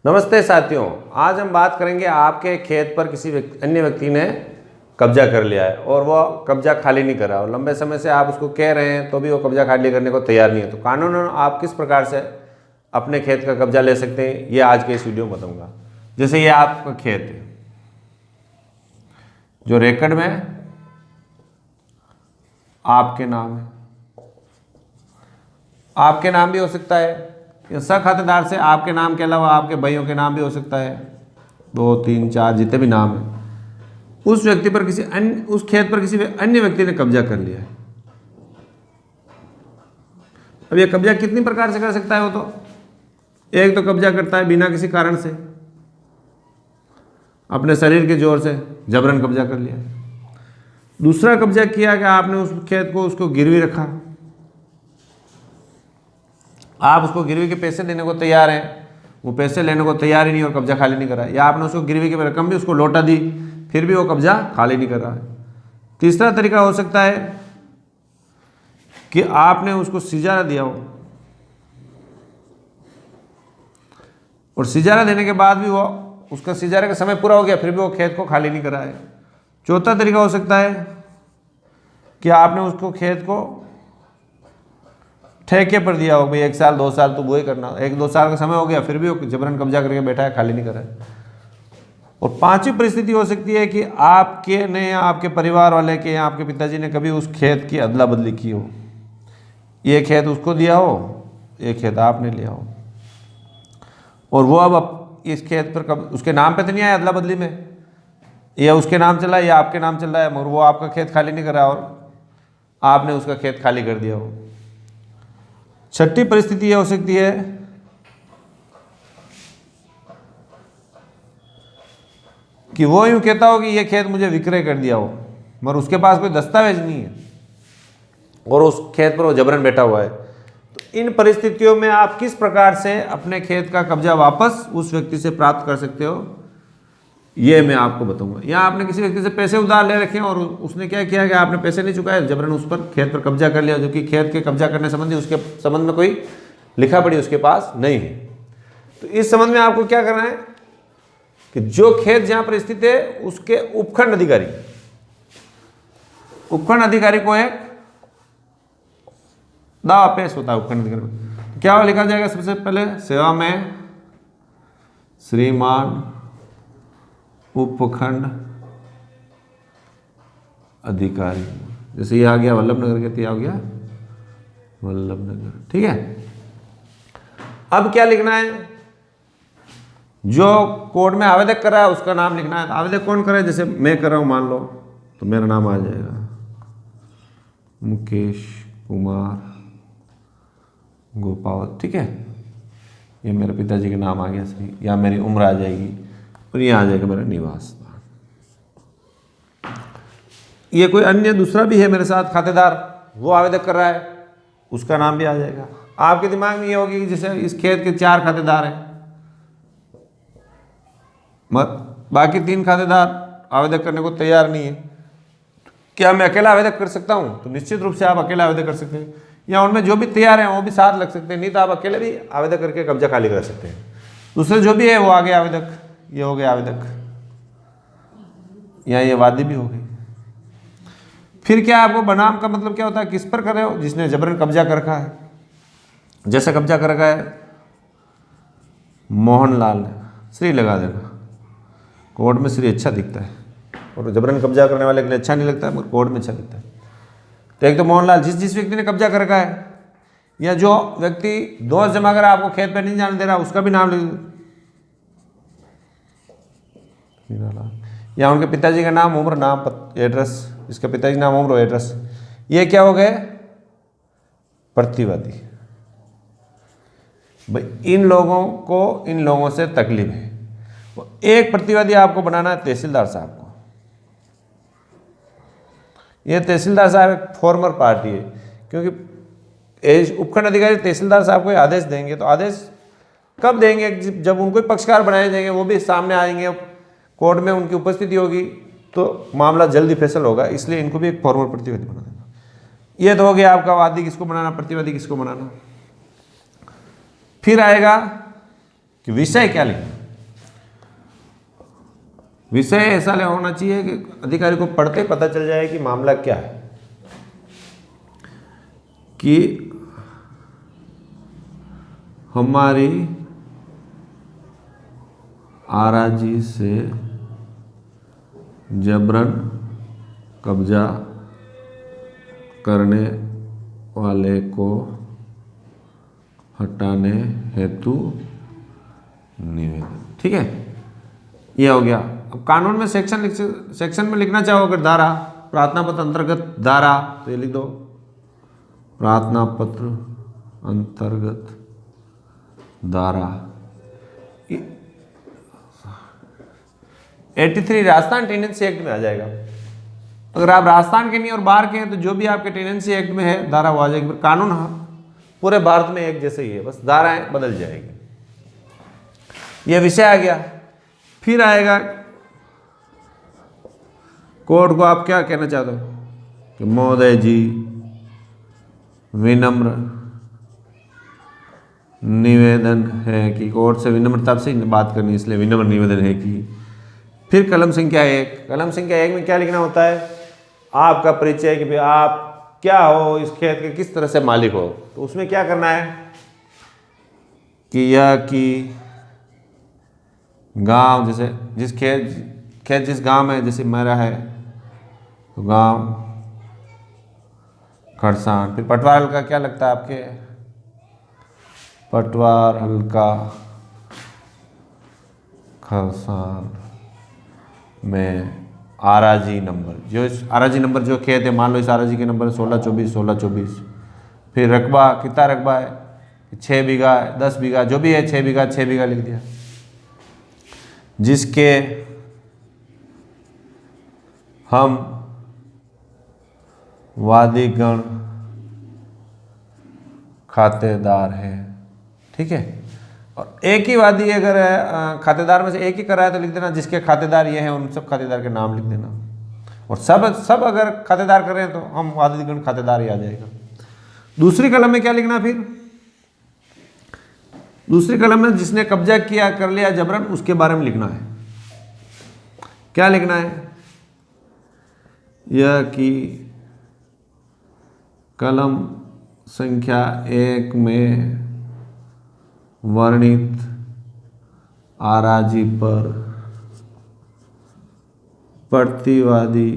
नमस्ते साथियों, आज हम बात करेंगे आपके खेत पर किसी अन्य व्यक्ति ने कब्जा कर लिया है और वो कब्जा खाली नहीं कर रहा और लंबे समय से आप उसको कह रहे हैं तो भी वो कब्जा खाली करने को तैयार नहीं है। तो कानूनन आप किस प्रकार से अपने खेत का कब्जा ले सकते हैं, ये आज के इस वीडियो में बताऊंगा। जैसे ये आपका खेत है जो रेकर्ड में आपके नाम है, आपके नाम भी हो सकता है या खातेदार से आपके नाम के अलावा आपके भाइयों के नाम भी हो सकता है, 2, 3, 4 जितने भी नाम हैं। उस व्यक्ति पर उस खेत पर किसी अन्य व्यक्ति ने कब्जा कर लिया है। अब यह कब्जा कितनी प्रकार से कर सकता है? वो तो एक तो कब्जा करता है बिना किसी कारण से, अपने शरीर के जोर से जबरन कब्जा कर लिया। दूसरा कब्जा किया कि आपने उस खेत को उसको गिरवी रखा, आप उसको गिरवी के पैसे देने को तैयार हैं, वो पैसे लेने को तैयार ही नहीं और कब्जा खाली नहीं कर रहा है, या आपने उसको गिरवी की रकम भी उसको लौटा दी फिर भी वो कब्जा खाली नहीं कर रहा है। तीसरा तरीका हो सकता है कि आपने उसको सिजारा दिया हो और सिजारा देने के बाद भी वो उसका सिजारे का समय पूरा हो गया फिर भी वो खेत को खाली नहीं कर रहा है। चौथा तरीका हो सकता है कि आपने उसको खेत को ठेके पर दिया हो, भाई 1 साल 2 साल तो बुआई करना, 1-2 साल का समय हो गया फिर भी वो जबरन कब्जा करके बैठा है, खाली नहीं कर रहा है। और पांचवी परिस्थिति हो सकती है कि आपके ने या आपके परिवार वाले के या आपके पिताजी ने कभी उस खेत की अदला बदली की हो, ये खेत उसको दिया हो, ये खेत आपने लिया हो और वो अब इस खेत पर उसके नाम पे तो नहीं आया अदला बदली में, या उसके नाम चला है या आपके नाम चल रहा है, मगर वो आपका खेत खाली नहीं कर रहा और आपने उसका खेत खाली कर दिया हो। छठी परिस्थिति यह हो सकती है कि वो यूं कहता हो कि ये खेत मुझे विक्रय कर दिया हो, मगर उसके पास कोई दस्तावेज नहीं है और उस खेत पर वो जबरन बैठा हुआ है। तो इन परिस्थितियों में आप किस प्रकार से अपने खेत का कब्जा वापस उस व्यक्ति से प्राप्त कर सकते हो, ये मैं आपको बताऊंगा। या आपने किसी व्यक्ति से पैसे उधार ले रखे हैं और उसने क्या किया कि आपने पैसे नहीं चुकाए, जबरन उस पर खेत पर कब्जा कर लिया, जो कि खेत के कब्जा करने संबंधी उसके संबंध में कोई लिखा पढ़ी उसके पास नहीं है। तो इस संबंध में आपको क्या करना है कि जो खेत जहां पर स्थित है उसके उपखंड अधिकारी को एक दावा पेश होता है। उपखंड अधिकारी में क्या लिखा जाएगा? सबसे पहले सेवा में श्रीमान उपखंड अधिकारी, जैसे ये आ गया वल्लभनगर के, आ गया वल्लभनगर, ठीक है। अब क्या लिखना है? जो कोर्ट में आवेदक कर रहा है उसका नाम लिखना है। आवेदक कौन कर रहा है? जैसे मैं कर रहा हूं मान लो, तो मेरा नाम आ जाएगा मुकेश कुमार गोपावत, ठीक है। ये मेरे पिताजी का नाम आ गया सही, या मेरी उम्र आ जाएगी और ये आ जाएगा मेरा निवास स्थान। ये कोई अन्य दूसरा भी है मेरे साथ खातेदार, वो आवेदक कर रहा है, उसका नाम भी आ जाएगा। आपके दिमाग में ये होगी कि जैसे इस खेत के 4 खातेदार हैं, बाकी 3 खातेदार आवेदक करने को तैयार नहीं है, क्या मैं अकेला आवेदक कर सकता हूं? तो निश्चित रूप से आप अकेला आवेदक कर सकते हैं, या उनमें जो भी तैयार हैं वो भी साथ लग सकते हैं, नहीं तो आप अकेले भी आवेदक करके कब्जा खाली कर सकते हैं। दूसरे जो भी है वो आगे आवेदक, ये हो गया आवेदक, या ये वादी भी हो गई। फिर क्या आपको बनाम का मतलब क्या होता है? किस पर कर रहे हो? जिसने जबरन कब्जा कर रखा है। जैसे कब्जा कर रखा है मोहनलाल ने, श्री लगा देना, कोर्ट में श्री अच्छा दिखता है और जबरन कब्जा करने वाले के लिए अच्छा नहीं लगता है, मगर कोर्ट में अच्छा दिखता है। तो एक तो मोहनलाल, जिस व्यक्ति ने कब्जा कर रखा है, या जो व्यक्ति दोष जमा कर आपको खेत पर नहीं जाने दे रहा उसका भी नाम लिख, या उनके पिताजी का नाम, उम्र, नाम, एड्रेस, इसका पिताजी नाम, उम्र, एड्रेस, ये क्या हो गए? प्रतिवादी। भाई इन लोगों को इन लोगों से तकलीफ है। एक प्रतिवादी आपको बनाना है तहसीलदार साहब को। ये तहसीलदार साहब एक फॉर्मर पार्टी है, क्योंकि उपखंड अधिकारी तहसीलदार साहब को आदेश देंगे, तो आदेश कब देंगे? जब उनको पक्षकार बनाए जाएंगे, वो भी सामने आएंगे, कोर्ट में उनकी उपस्थिति होगी, तो मामला जल्दी फैसल होगा। इसलिए इनको भी एक फॉर्मल प्रतिवादी बना देना। ये तो हो गया आपका वादी किसको बनाना, प्रतिवादी किसको बनाना। फिर आएगा कि विषय क्या लिखना। विषय ऐसा होना चाहिए कि अधिकारी को पढ़ते पता चल जाए कि मामला क्या है, कि हमारी आराजी से जबरन कब्जा करने वाले को हटाने हेतु निवेदन। ठीक है, ये हो गया। अब कानून में सेक्शन में लिखना चाहो अगर धारा, प्रार्थना पत्र अंतर्गत धारा, तो ये लिख दो प्रार्थना पत्र अंतर्गत धारा 83 राजस्थान टेनेंसी एक्ट में आ जाएगा। अगर आप राजस्थान के नहीं और बाहर के हैं तो जो भी आपके टेनेंसी एक्ट में है धारा वो आ जाएगी। कानून पूरे भारत में एक जैसे ही है, बस धाराएं बदल जाएगी। यह विषय आ गया। फिर आएगा कोर्ट को आप क्या कहना चाहते हो कि महोदय जी विनम्र निवेदन है कि कोर्ट से विनम्रता से बात करनी, इसलिए विनम्र निवेदन है कि। फिर कलम संख्या 1, कलम संख्या 1 में क्या लिखना होता है, आपका परिचय कि भाई आप क्या हो, इस खेत के किस तरह से मालिक हो। तो उसमें क्या करना है कि यह कि गांव, जैसे जिस खेत जिस गांव में जैसे मेरा है तो गांव खरसान। फिर पटवार हल्का क्या लगता है आपके, पटवार हल्का खरसान में आराजी नंबर, जो इस आराजी नंबर जो खेत है, मान लो इस आराजी के नंबर 1624। फिर रकबा कितना रकबा है, 6 बीघा 10 बीघा जो भी है, 6 बीघा लिख दिया। जिसके हम वादीगण खातेदार हैं। ठीक है, और एक ही वादी अगर खातेदार में से एक ही कराया तो लिख देना जिसके खातेदार ये हैं उन सब खातेदार के नाम लिख देना। और सब अगर खातेदार कर रहे हैं तो हम वादीगण खातेदार ही आ जाएगा। दूसरी कलम में क्या लिखना, फिर दूसरी कलम में जिसने कब्जा किया कर लिया जबरन उसके बारे में लिखना है। क्या लिखना है, यह कि कलम संख्या 1 में वर्णित आराजी पर प्रतिवादी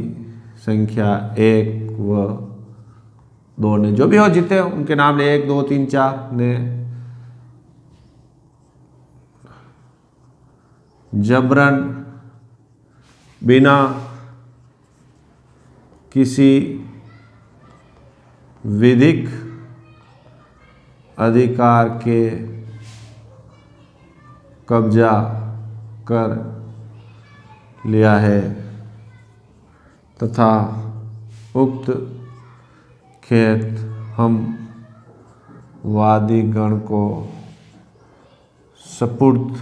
संख्या 1 व 2 ने, जो भी हो जीते उनके नाम ले, 1 2 3 4 ने जबरन बिना किसी विधिक अधिकार के कब्जा कर लिया है तथा उक्त खेत हम वादीगण को सपुर्द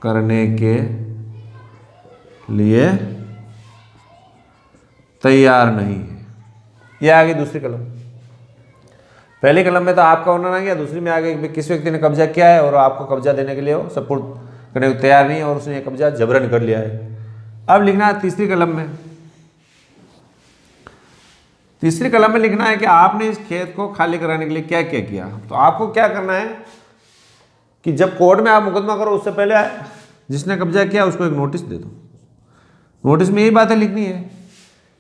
करने के लिए तैयार नहीं है। यह आ गई दूसरी कलम। पहली कलम में तो आपका होना ना गया, दूसरी में आ गई कि किस व्यक्ति ने कब्जा किया है और आपको कब्जा देने के लिए वो सपुर्द करने को तैयार नहीं है और उसने कब्जा जबरन कर लिया है। अब लिखना है तीसरी कलम में। तीसरी कलम में लिखना है कि आपने इस खेत को खाली कराने के लिए क्या क्या किया। तो आपको क्या करना है कि जब कोर्ट में आप मुकदमा करो उससे पहले जिसने कब्जा किया उसको एक नोटिस दे दो। नोटिस में यही बातें लिखनी है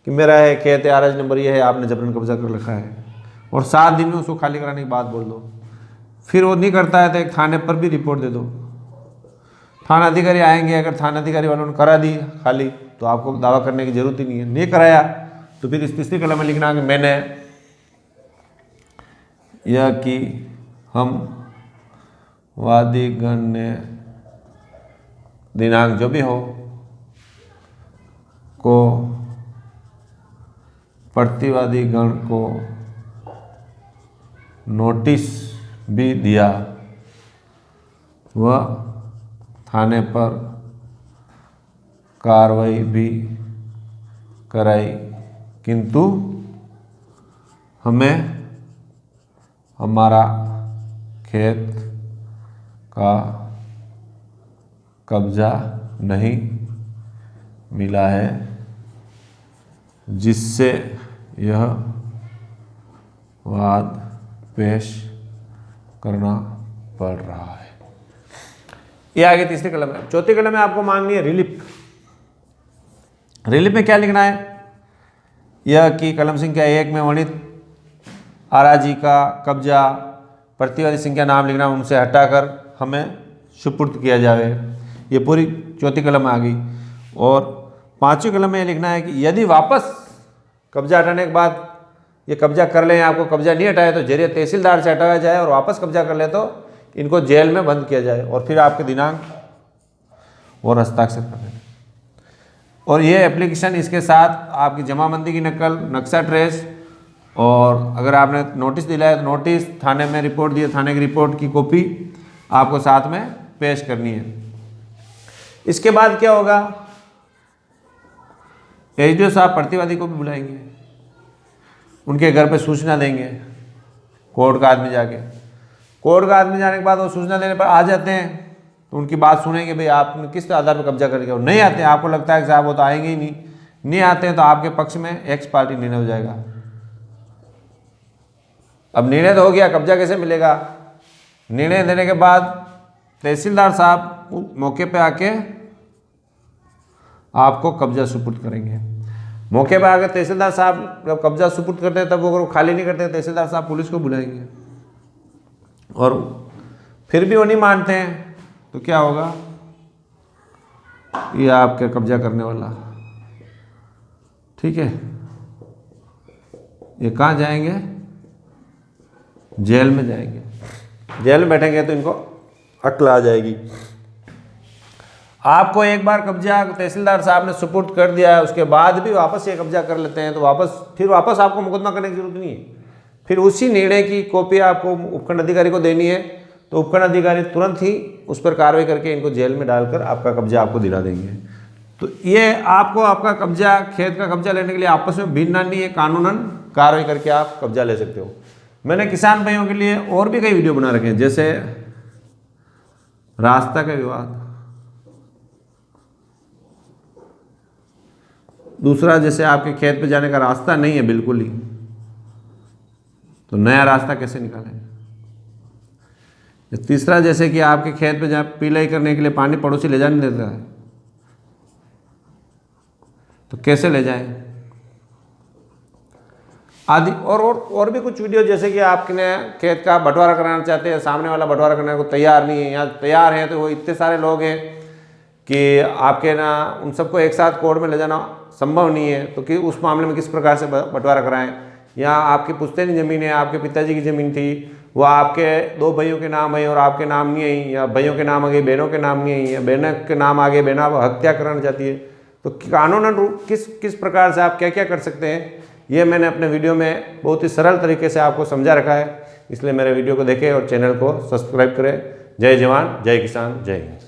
कि मेरा है खेत है, आराजी नंबर ये है, आपने जबरन कब्जा कर रखा है, और 7 दिन में उसको खाली कराने की बात बोल दो। फिर वो नहीं करता है तो एक थाने पर भी रिपोर्ट दे दो। थाना अधिकारी आएंगे, अगर थाना अधिकारी वालों ने करा दी खाली तो आपको दावा करने की जरूरत ही नहीं है। नहीं कराया तो फिर इस तीसरी कलम में लिखना कि मैंने यह कि हम वादीगण ने दिनांक जो भी हो को प्रतिवादी गण को नोटिस भी दिया, वह थाने पर कार्रवाई भी कराई, किंतु हमें हमारा खेत का कब्जा नहीं मिला है जिससे यह वाद पेश करना पड़ रहा है। ये आगे तीसरी कलम है। चौथी कलम में आपको मांगनी है रिलीफ। रिलीफ में क्या लिखना है? यह कि कलम संख्या 1 में वर्णित आराजी का कब्जा प्रतिवादी संख्या नाम लिखना, उनसे हटाकर हमें सुपुर्द किया जाए। ये पूरी चौथी कलम आ गई। और पांचवी कलम में लिखना है कि यदि वापस कब्जा हटाने के बाद ये कब्जा कर लें, आपको कब्जा नहीं हटाया तो जरिए तहसीलदार से हटाया जाए, और वापस कब्जा कर ले तो इनको जेल में बंद किया जाए और फिर आपके दिनांक और हस्ताक्षर कर दें। और ये एप्लीकेशन इसके साथ आपकी जमाबंदी की नकल, नक्शा ट्रेस, और अगर आपने नोटिस दिलाया तो नोटिस, थाने में रिपोर्ट दी थाने की रिपोर्ट की कॉपी आपको साथ में पेश करनी है। इसके बाद क्या होगा? एसडीओ साहब प्रतिवादी को भी बुलाएंगे, उनके घर पे सूचना देंगे कोर्ट का आदमी जाके। कोर्ट का आदमी जाने के बाद वो सूचना देने पर आ जाते हैं तो उनकी बात सुनेंगे, भाई आपने किस आधार पर कब्जा करके। वो नहीं आते हैं, आपको लगता है कि साहब वो तो आएंगे ही नहीं आते हैं तो आपके पक्ष में एक्स पार्टी निर्णय हो जाएगा। अब निर्णय तो हो गया, कब्जा कैसे मिलेगा? निर्णय देने के बाद तहसीलदार साहब मौके पे आके आपको कब्जा सुपुर्द करेंगे। मौके पे आकर तहसीलदार साहब जब कब्जा सुपुर्द करते हैं तब वो खाली नहीं करते, तहसीलदार साहब पुलिस को बुलाएंगे, और फिर भी वो नहीं मानते हैं तो क्या होगा? ये आपके कब्जा करने वाला, ठीक है, ये कहाँ जाएंगे? जेल में जाएंगे। जेल में बैठेंगे तो इनको अक्ल आ जाएगी। आपको एक बार कब्जा तहसीलदार साहब ने सुपुर्द कर दिया है, उसके बाद भी वापस ये कब्जा कर लेते हैं तो वापस आपको मुकदमा करने की जरूरत नहीं है। फिर उसी निर्णय की कॉपी आपको उपखंड अधिकारी को देनी है, तो उपखंड अधिकारी तुरंत ही उस पर कार्रवाई करके इनको जेल में डालकर आपका कब्जा आपको दिला देंगे। तो ये आपको आपका कब्जा, खेत का कब्जा लेने के लिए आपस में भिड़ना नहीं है, कानूनन कार्रवाई करके आप कब्जा ले सकते हो। मैंने किसान भाइयों के लिए और भी कई वीडियो बना रखे हैं, जैसे रास्ता का विवाद, दूसरा जैसे आपके खेत पे जाने का रास्ता नहीं है बिल्कुल ही, तो नया रास्ता कैसे निकालें। तीसरा जैसे कि आपके खेत पे जहाँ पीलाई करने के लिए पानी पड़ोसी ले जाने देता है तो कैसे ले जाएं आदि। और भी कुछ वीडियो, जैसे कि आपने खेत का बंटवारा कराना चाहते हैं, सामने वाला बंटवारा करने को तैयार नहीं है, या तैयार है तो वो इतने सारे लोग हैं कि आपके ना उन सबको एक साथ कोर्ट में ले जाना संभव नहीं है, तो कि उस मामले में किस प्रकार से बंटवारा कराएं। या आपकी पुश्तैनी ज़मीन है, आपके पिताजी की ज़मीन थी, वो आपके 2 भाइयों के नाम है और आपके नाम नहीं आई, या भाइयों के नाम आ गए बहनों के नाम नहीं आई, या बहनों के नाम आ गए बहना हत्या कराना चाहती है, तो कानूनन रूप किस प्रकार से आप क्या क्या कर सकते हैं, ये मैंने अपने वीडियो में बहुत ही सरल तरीके से आपको समझा रखा है। इसलिए मेरे वीडियो को देखें और चैनल को सब्सक्राइब करें। जय जवान, जय किसान, जय हिंद।